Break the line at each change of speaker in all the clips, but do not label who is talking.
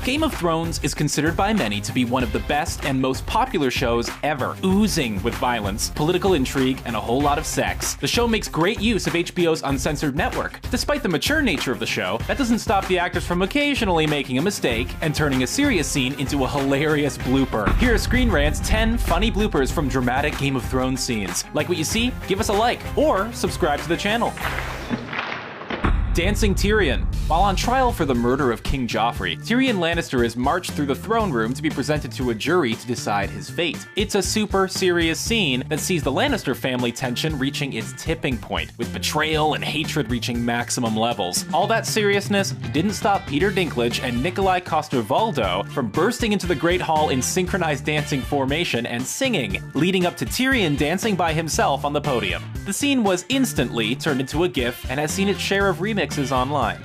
Game of Thrones is considered by many to be one of the best and most popular shows ever, oozing with violence, political intrigue, and a whole lot of sex. The show makes great use of HBO's uncensored network. Despite the mature nature of the show, that doesn't stop the actors from occasionally making a mistake and turning a serious scene into a hilarious blooper. Here are Screen Rant's 10 funny bloopers from dramatic Game of Thrones scenes. Like what you see? Give us a like, or subscribe to the channel. Dancing Tyrion. While on trial for the murder of King Joffrey, Tyrion Lannister is marched through the throne room to be presented to a jury to decide his fate. It's a super serious scene that sees the Lannister family tension reaching its tipping point, with betrayal and hatred reaching maximum levels. All that seriousness didn't stop Peter Dinklage and Nikolai Coster-Waldau from bursting into the Great Hall in synchronized dancing formation and singing, leading up to Tyrion dancing by himself on the podium. The scene was instantly turned into a GIF and has seen its share of remixes online.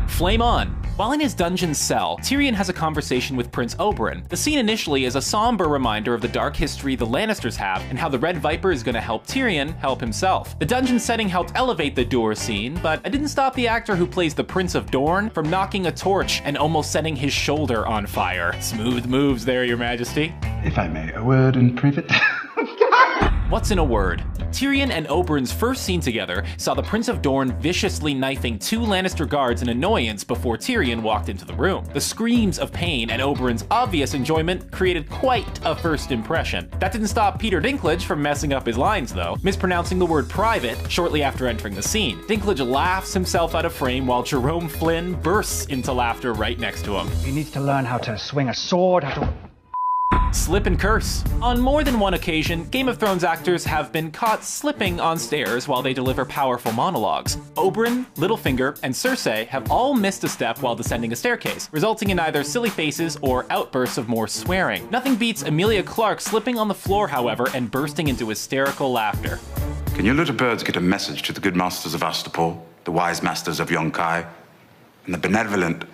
Flame On. While in his dungeon cell, Tyrion has a conversation with Prince Oberyn. The scene initially is a somber reminder of the dark history the Lannisters have and how the Red Viper is going to help Tyrion help himself. The dungeon setting helped elevate the door scene, but it didn't stop the actor who plays the Prince of Dorne from knocking a torch and almost setting his shoulder on fire. Smooth moves there, Your Majesty.
If I may, a word in private.
What's in a word? Tyrion and Oberyn's first scene together saw the Prince of Dorne viciously knifing 2 Lannister guards in annoyance before Tyrion walked into the room. The screams of pain and Oberyn's obvious enjoyment created quite a first impression. That didn't stop Peter Dinklage from messing up his lines though, mispronouncing the word private shortly after entering the scene. Dinklage laughs himself out of frame while Jerome Flynn bursts into laughter right next to him.
He needs to learn how to swing a sword, how to...
Slip and curse. On more than one occasion, Game of Thrones actors have been caught slipping on stairs while they deliver powerful monologues. Oberyn, Littlefinger, and Cersei have all missed a step while descending a staircase, resulting in either silly faces or outbursts of more swearing. Nothing beats Emilia Clarke slipping on the floor, however, and bursting into hysterical laughter.
Can you little birds get a message to the good masters of Astapor, the wise masters of Yunkai, and the benevolent?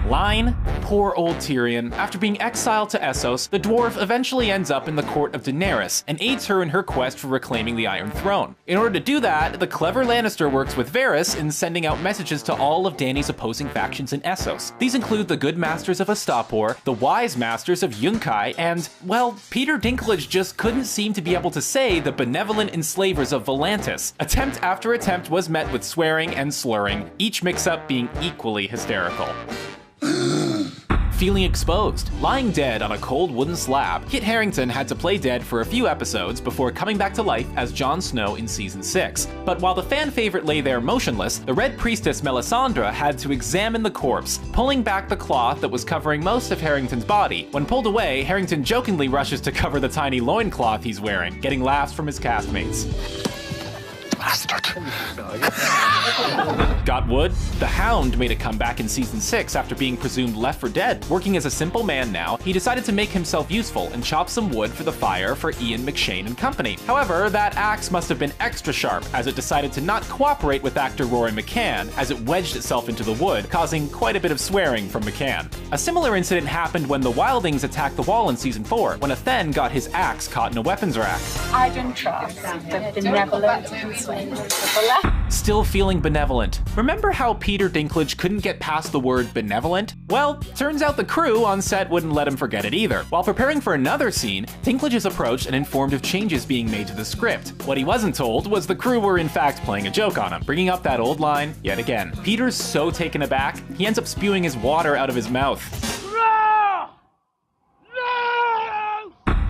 Line, poor old Tyrion. After being exiled to Essos, the dwarf eventually ends up in the court of Daenerys and aids her in her quest for reclaiming the Iron Throne. In order to do that, the clever Lannister works with Varys in sending out messages to all of Dany's opposing factions in Essos. These include the good masters of Astapor, the wise masters of Yunkai, and, well, Peter Dinklage just couldn't seem to be able to say the benevolent enslavers of Volantis. Attempt after attempt was met with swearing and slurring, each mix-up being equally hysterical. Feeling exposed. Lying dead on a cold wooden slab, Kit Harington had to play dead for a few episodes before coming back to life as Jon Snow in season 6. But while the fan favorite lay there motionless, the Red Priestess Melisandre had to examine the corpse, pulling back the cloth that was covering most of Harington's body. When pulled away, Harington jokingly rushes to cover the tiny loincloth he's wearing, getting laughs from his castmates.
Bastard.
Got wood? The Hound made a comeback in season 6 after being presumed left for dead. Working as a simple man now, he decided to make himself useful and chop some wood for the fire for Ian McShane and company. However, that axe must have been extra sharp as it decided to not cooperate with actor Rory McCann as it wedged itself into the wood, causing quite a bit of swearing from McCann. A similar incident happened when the Wildings attacked the wall in season 4, when a Then got his axe caught in a weapons rack.
I don't trust the benevolent enslavers of the left.
Still feeling benevolent. Remember how Peter Dinklage couldn't get past the word benevolent? Well, turns out the crew on set wouldn't let him forget it either. While preparing for another scene, Dinklage is approached and informed of changes being made to the script. What he wasn't told was the crew were in fact playing a joke on him, bringing up that old line yet again. Peter's so taken aback, he ends up spewing his water out of his mouth.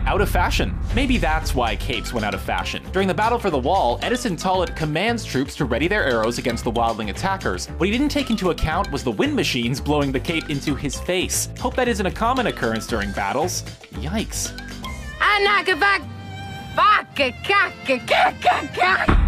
Out of fashion. Maybe that's why capes went out of fashion. During the battle for the wall, Edison Tollett commands troops to ready their arrows against the wildling attackers. What he didn't take into account was the wind machines blowing the cape into his face. Hope that isn't a common occurrence during battles. Yikes.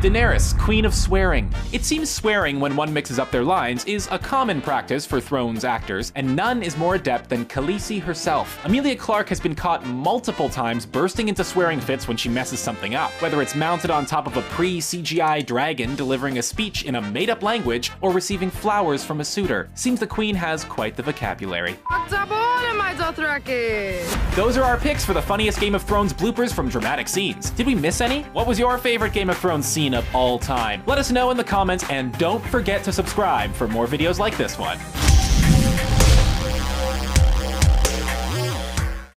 Daenerys, Queen of Swearing. It seems swearing when one mixes up their lines is a common practice for Thrones actors, and none is more adept than Khaleesi herself. Emilia Clarke has been caught multiple times bursting into swearing fits when she messes something up, whether it's mounted on top of a pre-CGI dragon delivering a speech in a made-up language or receiving flowers from a suitor. Seems the Queen has quite the vocabulary. Those are our picks for the funniest Game of Thrones bloopers from dramatic scenes. scenes. Did we miss any? What was your favorite Game of Thrones scene of all time? Let us know in the comments, and don't forget to subscribe for more videos like this one.